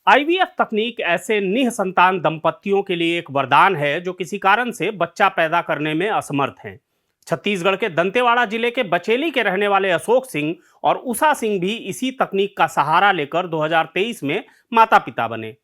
IVF तकनीक ऐसे निःसंतान दंपतियों के लिए एक वरदान है जो किसी कारण से बच्चा पैदा करने में असमर्थ हैं। छत्तीसगढ़ के दंतेवाड़ा जिले के बचेली के रहने वाले अशोक सिंह और उषा सिंह भी इसी तकनीक का सहारा लेकर 2023 में माता पिता बने।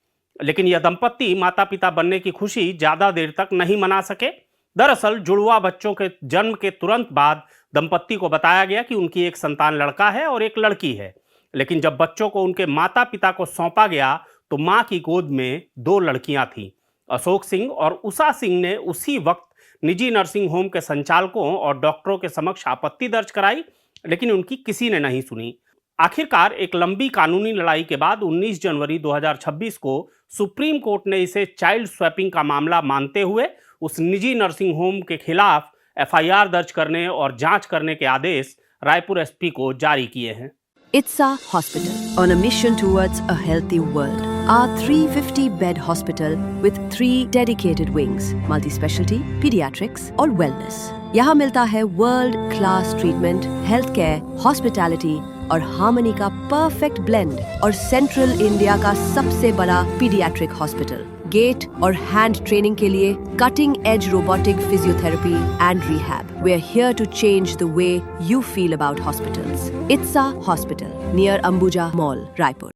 लेकिन यह दंपत्ति माता पिता बनने की खुशी ज्यादा देर तक नहीं मना सके। दरअसल जुड़वा बच्चों के जन्म के तुरंत बाद दंपत्ति को बताया गया कि उनकी एक संतान लड़का है और एक लड़की है। लेकिन जब बच्चों को उनके माता पिता को सौंपा गया तो मां की गोद में दो लड़कियां थीं। अशोक सिंह और उषा सिंह ने उसी वक्त निजी नर्सिंग होम के संचालकों और डॉक्टरों के समक्ष आपत्ति दर्ज कराई, लेकिन उनकी किसी ने नहीं सुनी। आखिरकार एक लंबी कानूनी लड़ाई के बाद 19 जनवरी 2026 को सुप्रीम कोर्ट ने इसे चाइल्ड स्वैपिंग का मामला मानते हुए उस निजी नर्सिंग होम के खिलाफ एफआईआर दर्ज करने और जांच करने के आदेश रायपुर एसपी को जारी किए हैं। ITSA Hospital, on a mission towards a healthy world. Our 350-bed hospital with 3 dedicated wings, multi-specialty, pediatrics और wellness. यहाँ मिलता है world class treatment, health care, hospitality और हार्मनी का परफेक्ट ब्लेंड और सेंट्रल इंडिया का सबसे बड़ा पीडियाट्रिक हॉस्पिटल। गेट और हैंड ट्रेनिंग के लिए cutting edge robotic physiotherapy and rehab. We are here to change the way you feel about hospitals. It's a hospital near Ambuja mall, Raipur.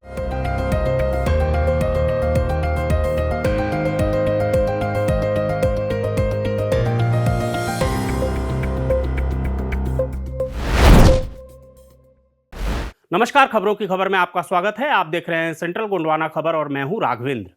नमस्कार, खबरों की खबर में आपका स्वागत है। आप देख रहे हैं सेंट्रल गोंडवाना खबर और मैं हूं राघवेंद्र।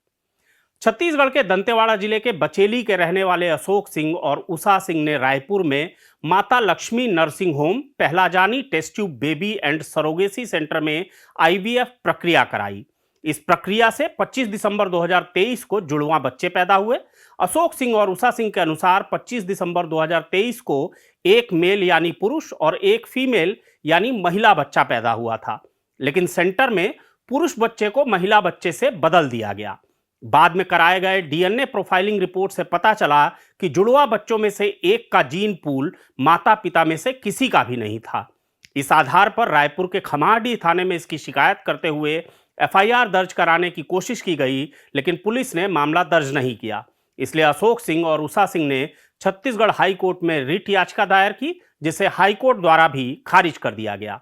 छत्तीसगढ़ के दंतेवाड़ा जिले के बचेली के रहने वाले अशोक सिंह और उषा सिंह ने रायपुर में माता लक्ष्मी नर्सिंग होम, पहला जानी test tube baby and surrogacy centre में आईवीएफ प्रक्रिया कराई। इस प्रक्रिया से 25 दिसंबर 2023 को जुड़वा बच्चे पैदा हुए। अशोक सिंह और उषा सिंह के अनुसार 25 दिसंबर 2023 को एक मेल यानी पुरुष और एक फीमेल यानी महिला बच्चा पैदा हुआ था, लेकिन सेंटर में पुरुष बच्चे को महिला बच्चे से बदल दिया गया। बाद में कराए गए डीएनए प्रोफाइलिंग रिपोर्ट से पता चला कि जुड़वा बच्चों में से एक का जीन पूल माता पिता में से किसी का भी नहीं था। इस आधार पर रायपुर के खमारडीह थाने में इसकी शिकायत करते हुए एफआईआर दर्ज कराने की कोशिश की गई, लेकिन पुलिस ने मामला दर्ज नहीं किया। इसलिए अशोक सिंह और उषा सिंह ने छत्तीसगढ़ हाई कोर्ट में रिट याचिका दायर की, जिसे हाई कोर्ट द्वारा भी खारिज कर दिया गया।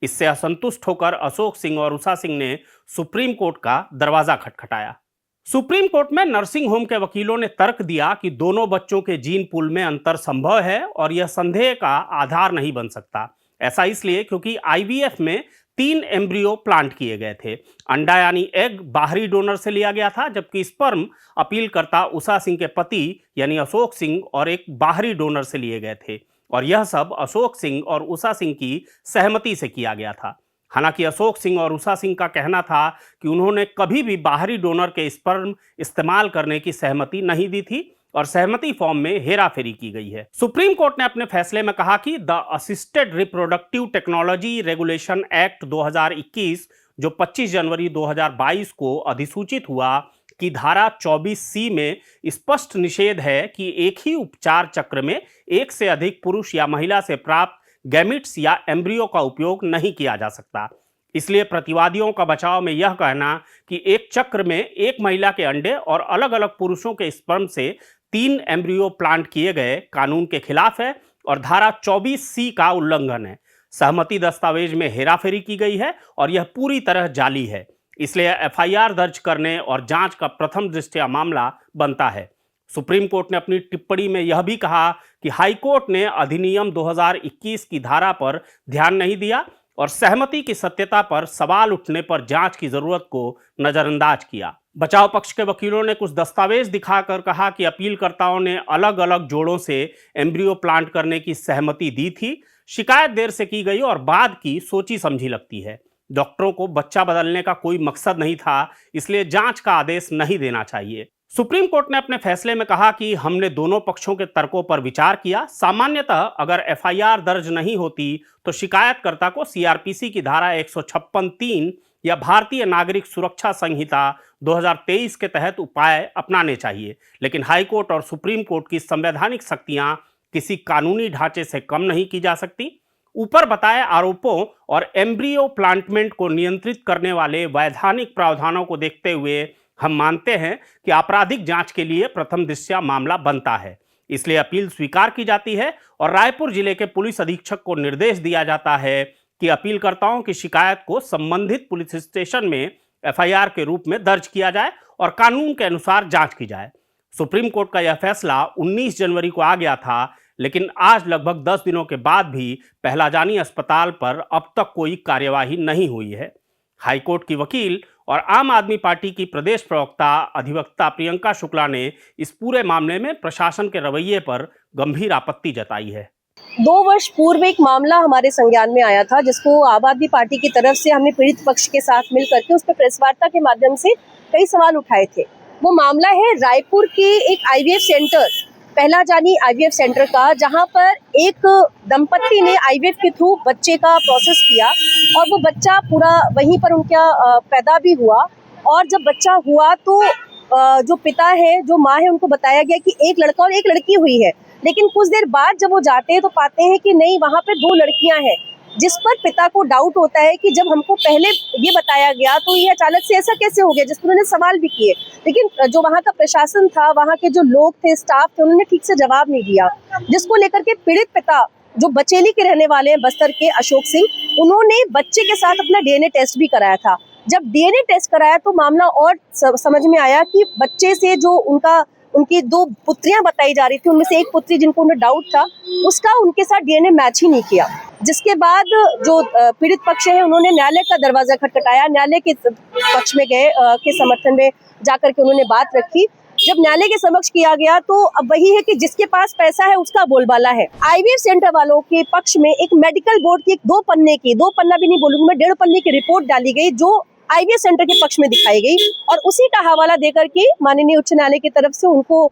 इससे असंतुष्ट होकर अशोक सिंह और उषा सिंह ने सुप्रीम कोर्ट का दरवाजा खटखटाया। सुप्रीम कोर्ट में नर्सिंग होम के वकीलों ने तर्क दिया कि दोनों बच्चों के जीन पूल में अंतर संभव है और यह संदेह का आधार नहीं बन सकता। ऐसा इसलिए क्योंकि आईवीएफ में 3 एम्ब्रियो प्लांट किए गए थे। अंडा यानी एग बाहरी डोनर से लिया गया था, जबकि स्पर्म अपीलकर्ता उषा सिंह के पति यानी अशोक सिंह और एक बाहरी डोनर से लिए गए थे, और यह सब अशोक सिंह और उषा सिंह की सहमति से किया गया था। हालांकि अशोक सिंह और उषा सिंह का कहना था कि उन्होंने कभी भी बाहरी डोनर के स्पर्म इस्तेमाल करने की सहमति नहीं दी थी और सहमति फॉर्म में हेराफेरी की गई है। सुप्रीम कोर्ट ने अपने फैसले में कहा कि the assisted reproductive technology regulation act 2021, जो 25 जनवरी 2022 को अधिसूचित हुआ, की धारा 24C में स्पष्ट निषेध है कि एक ही उपचार चक्र में एक से अधिक पुरुष या महिला से प्राप्त गैमिट्स या एम्ब्रियो का उपयोग नहीं किया जा सकता। इसलिए प्रतिवादियों का बचाव में यह कहना कि एक चक्र में एक महिला के अंडे और अलग अलग पुरुषों के स्पर्म से 3 एम्ब्रियो प्लांट किए गए कानून के खिलाफ है और धारा 24C का उल्लंघन है। सहमति दस्तावेज में हेराफेरी की गई है और यह पूरी तरह जाली है। इसलिए एफआईआर दर्ज करने और जांच का प्रथम दृष्टया मामला बनता है। सुप्रीम कोर्ट ने अपनी टिप्पणी में यह भी कहा कि हाई कोर्ट ने अधिनियम 2021 की धारा पर ध्यान नहीं दिया और सहमति की सत्यता पर सवाल उठने पर जांच की जरूरत को नजरअंदाज किया। बचाव पक्ष के वकीलों ने कुछ दस्तावेज दिखाकर कहा कि अपीलकर्ताओं ने अलग अलग जोड़ों से एम्ब्रियो प्लांट करने की सहमति दी थी। शिकायत देर से की गई और बाद की सोची समझी लगती है। डॉक्टरों को बच्चा बदलने का कोई मकसद नहीं था, इसलिए जांच का आदेश नहीं देना चाहिए। सुप्रीम कोर्ट ने अपने फैसले में कहा कि हमने दोनों पक्षों के तर्कों पर विचार किया। सामान्यतः अगर एफआईआर दर्ज नहीं होती तो शिकायतकर्ता को सीआरपीसी की धारा 156(3) या भारतीय नागरिक सुरक्षा संहिता 2023 के तहत उपाय अपनाने चाहिए, लेकिन हाईकोर्ट और सुप्रीम कोर्ट की संवैधानिक शक्तियां किसी कानूनी ढांचे से कम नहीं की जा सकती। ऊपर बताए आरोपों और एम्ब्रियो प्लांटमेंट को नियंत्रित करने वाले वैधानिक प्रावधानों को देखते हुए हम मानते हैं कि आपराधिक जांच के लिए प्रथम दृष्टया मामला बनता है, इसलिए अपील स्वीकार की जाती है और रायपुर जिले के पुलिस अधीक्षक को निर्देश दिया जाता है कि अपीलकर्ताओं की शिकायत को संबंधित पुलिस स्टेशन में एफआईआर के रूप में दर्ज किया जाए और कानून के अनुसार जांच की जाए। सुप्रीम कोर्ट का यह फैसला 19 जनवरी को आ गया था, लेकिन आज लगभग 10 दिनों के बाद भी पहलाजानी अस्पताल पर अब तक कोई कार्यवाही नहीं हुई है। हाईकोर्ट की वकील और आम आदमी पार्टी की प्रदेश प्रवक्ता अधिवक्ता प्रियंका शुक्ला ने इस पूरे मामले में प्रशासन के रवैये पर गंभीर आपत्ति जताई है। 2 वर्ष पूर्व एक मामला हमारे संज्ञान में आया था, जिसको आम आदमी पार्टी की तरफ से हमने पीड़ित पक्ष के साथ मिल करके उस पर प्रेस वार्ता के माध्यम से कई सवाल उठाए थे। वो मामला है रायपुर के एक आईवीएफ सेंटर, पहलाजानी आईवीएफ सेंटर का, जहां पर एक दंपत्ति ने आईवीएफ के थ्रू बच्चे का प्रोसेस किया और वो बच्चा पूरा वहीं पर उनका पैदा भी हुआ। और जब बच्चा हुआ तो जो पिता है, जो माँ है, उनको बताया गया कि एक लड़का और एक लड़की हुई है, लेकिन कुछ देर बाद जब वो जाते हैं तो पाते हैं कि नहीं, वहाँ पे 2 लड़कियां हैं, जिस पर पिता को डाउट होता है कि जब हमको पहले ये बताया गया तो ये अचानक से ऐसा कैसे हो गया, जिस पर उन्होंने सवाल भी किए, लेकिन जो वहाँ का प्रशासन था, वहाँ के जो लोग थे, स्टाफ थे, उन्होंने ठीक से जवाब नहीं दिया, जिसको लेकर के पीड़ित पिता, जो बचेली के रहने वाले हैं बस्तर के अशोक सिंह, उन्होंने बच्चे के साथ अपना डीएनए टेस्ट भी कराया था। जब डीएनए टेस्ट कराया तो मामला और समझ में आया कि बच्चे से जो उनकी 2 पुत्रियां बताई जा रही थी, उनमें से एक पुत्री जिनको उन्हें डाउट था, उसका उनके साथ डीएनए मैच ही नहीं किया। जिसके बाद जो पीड़ित पक्ष है, उन्होंने न्यायालय का दरवाजा खटखटाया, न्यायालय के पक्ष में गए, के समर्थन में जाकर के उन्होंने बात रखी। जब न्यायालय के समक्ष किया गया तो अब वही है कि जिसके पास पैसा है उसका बोलबाला है। आईवीएफ सेंटर वालों के पक्ष में एक मेडिकल बोर्ड की 2 पन्ना भी नहीं बोलूंगी मैं, 1.5 पन्ने की रिपोर्ट डाली गई, जो आईवीएफ सेंटर के पक्ष में दिखाई गई और उसी का हवाला देकर के माननीय उच्च न्यायालय की तरफ से उनको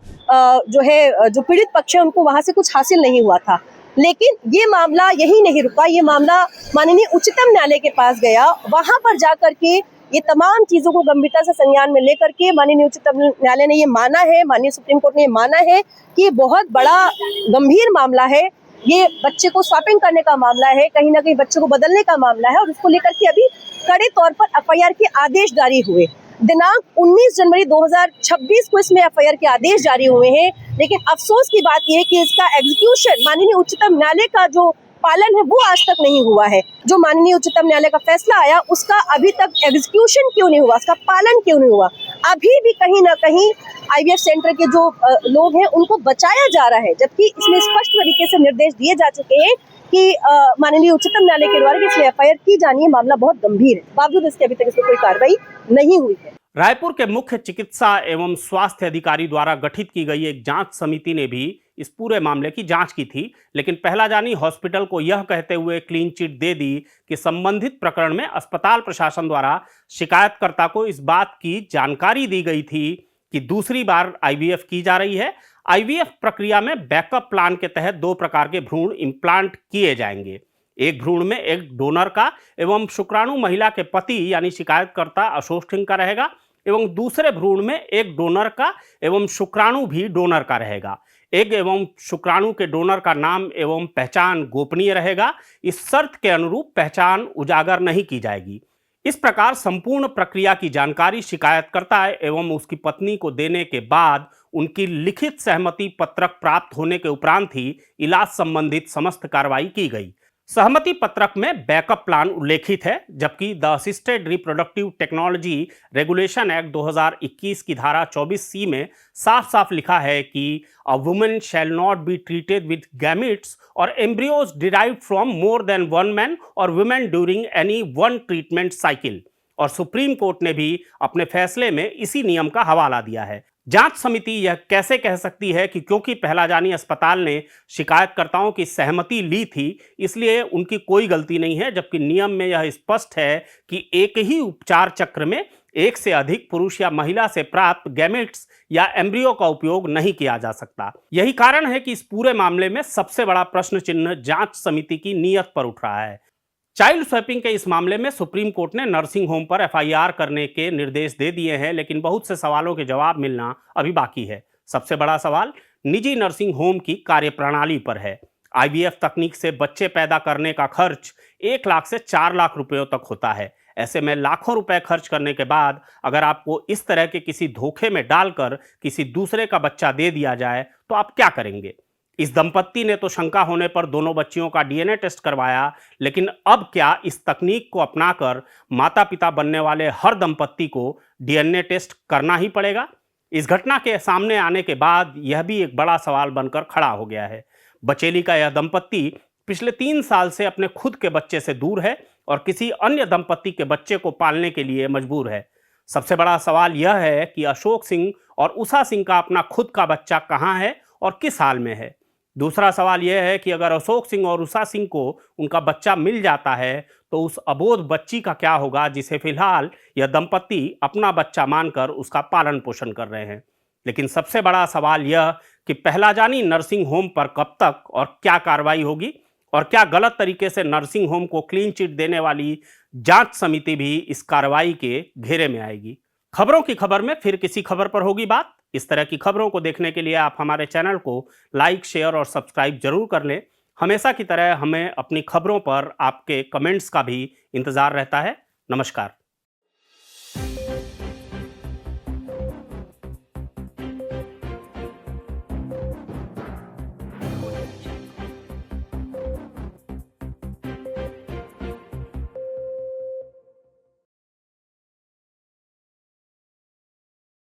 जो पीड़ित पक्ष है, उनको वहां से कुछ हासिल नहीं हुआ था। लेकिन ये मामला यही नहीं रुका, ये मामला माननीय उच्चतम न्यायालय के पास गया। वहां पर जाकर के ये तमाम चीजों को गंभीरता से संज्ञान में लेकर के माननीय उच्चतम न्यायालय ने ये माना है, माननीय सुप्रीम कोर्ट ने ये माना है कि ये बहुत बड़ा गंभीर मामला है, ये बच्चे को स्वैपिंग करने का मामला है, कहीं ना कहीं बच्चे को बदलने का मामला है और उसको लेकर के अभी कड़े तौर पर एफआईआर के आदेश जारी हुए। दिनांक 19 जनवरी 2026 को इसमें एफआईआर के आदेश जारी हुए हैं, लेकिन अफसोस की बात यह है कि इसका एग्जीक्यूशन माननीय उच्चतम न्यायालय का जो पालन है वो आज तक नहीं हुआ है। जो माननीय उच्चतम न्यायालय का फैसला आया उसका अभी तक एग्जीक्यूशन क्यों नहीं हुआ, उसका पालन क्यों नहीं हुआ। अभी भी कहीं ना कहीं आईवीएफ सेंटर के जो लोग हैं उनको बचाया जा रहा है, जबकि इसमें स्पष्ट तरीके से निर्देश दिए जा चुके हैं कि माननीय उच्चतम न्यायालय के द्वारा इसमें एफआईआर की जानी है, मामला बहुत गंभीर है, बावजूद इसके अभी तक इसमें कोई कार्रवाई नहीं हुई है। रायपुर के मुख्य चिकित्सा एवं स्वास्थ्य अधिकारी द्वारा गठित की गई एक जांच समिति ने भी इस पूरे मामले की जांच की थी, लेकिन पहलाजानी हॉस्पिटल को यह कहते हुए क्लीन चिट दे दी कि संबंधित प्रकरण में अस्पताल प्रशासन द्वारा शिकायतकर्ता को इस बात की जानकारी दी गई थी कि दूसरी बार आईवीएफ की जा रही है। आईवीएफ प्रक्रिया में बैकअप प्लान के तहत 2 प्रकार के भ्रूण इम्प्लांट किए जाएंगे। एक भ्रूण में एक डोनर का एवं शुक्राणु महिला के पति यानी शिकायतकर्ता अशोक सिंह का रहेगा एवं दूसरे भ्रूण में एक डोनर का एवं शुक्राणु भी डोनर का रहेगा। एग एवं शुक्राणु के डोनर का नाम एवं पहचान गोपनीय रहेगा। इस शर्त के अनुरूप पहचान उजागर नहीं की जाएगी। इस प्रकार संपूर्ण प्रक्रिया की जानकारी शिकायतकर्ता एवं उसकी पत्नी को देने के बाद उनकी लिखित सहमति पत्रक प्राप्त होने के उपरांत ही इलाज संबंधित समस्त कार्रवाई की गई। सहमति पत्रक में बैकअप प्लान उल्लेखित है, जबकि the assisted reproductive technology regulation act 2021 की धारा 24C में साफ साफ लिखा है कि a woman shall not be treated with gametes और embryos derived from more than one man और women during any one treatment cycle. और सुप्रीम कोर्ट ने भी अपने फैसले में इसी नियम का हवाला दिया है। जांच समिति यह कैसे कह सकती है कि क्योंकि पहलाजानी अस्पताल ने शिकायतकर्ताओं की सहमति ली थी इसलिए उनकी कोई गलती नहीं है, जबकि नियम में यह स्पष्ट है कि एक ही उपचार चक्र में एक से अधिक पुरुष या महिला से प्राप्त गैमेट्स या एम्ब्रियो का उपयोग नहीं किया जा सकता। यही कारण है कि इस पूरे मामले में सबसे बड़ा प्रश्न चिन्ह जांच समिति की नीयत पर उठ रहा है। चाइल्ड स्वैपिंग के इस मामले में सुप्रीम कोर्ट ने नर्सिंग होम पर एफआईआर करने के निर्देश दे दिए हैं, लेकिन बहुत से सवालों के जवाब मिलना अभी बाकी है। सबसे बड़ा सवाल निजी नर्सिंग होम की कार्यप्रणाली पर है। आईवीएफ तकनीक से बच्चे पैदा करने का खर्च 1 लाख से 4 लाख रुपयों तक होता है। ऐसे में लाखों रुपए खर्च करने के बाद अगर आपको इस तरह के किसी धोखे में डालकर किसी दूसरे का बच्चा दे दिया जाए तो आप क्या करेंगे? इस दंपत्ति ने तो शंका होने पर दोनों बच्चियों का डीएनए टेस्ट करवाया, लेकिन अब क्या इस तकनीक को अपनाकर माता पिता बनने वाले हर दंपत्ति को डीएनए टेस्ट करना ही पड़ेगा? इस घटना के सामने आने के बाद यह भी एक बड़ा सवाल बनकर खड़ा हो गया है। बचेली का यह दंपत्ति पिछले 3 साल से अपने खुद के बच्चे से दूर है और किसी अन्य दंपत्ति के बच्चे को पालने के लिए मजबूर है। सबसे बड़ा सवाल यह है कि अशोक सिंह और उषा सिंह का अपना खुद का बच्चा कहां है और किस हाल में है। दूसरा सवाल यह है कि अगर अशोक सिंह और उषा सिंह को उनका बच्चा मिल जाता है तो उस अबोध बच्ची का क्या होगा जिसे फिलहाल यह दंपत्ति अपना बच्चा मानकर उसका पालन पोषण कर रहे हैं। लेकिन सबसे बड़ा सवाल यह कि पहला जानी नर्सिंग होम पर कब तक और क्या कार्रवाई होगी, और क्या गलत तरीके से नर्सिंग होम को क्लीन चिट देने वाली जांच समिति भी इस कार्रवाई के घेरे में आएगी। खबरों की खबर में फिर किसी खबर पर होगी बात। इस तरह की खबरों को देखने के लिए आप हमारे चैनल को लाइक, शेयर और सब्सक्राइब जरूर कर लें। हमेशा की तरह हमें अपनी खबरों पर आपके कमेंट्स का भी इंतजार रहता है। नमस्कार।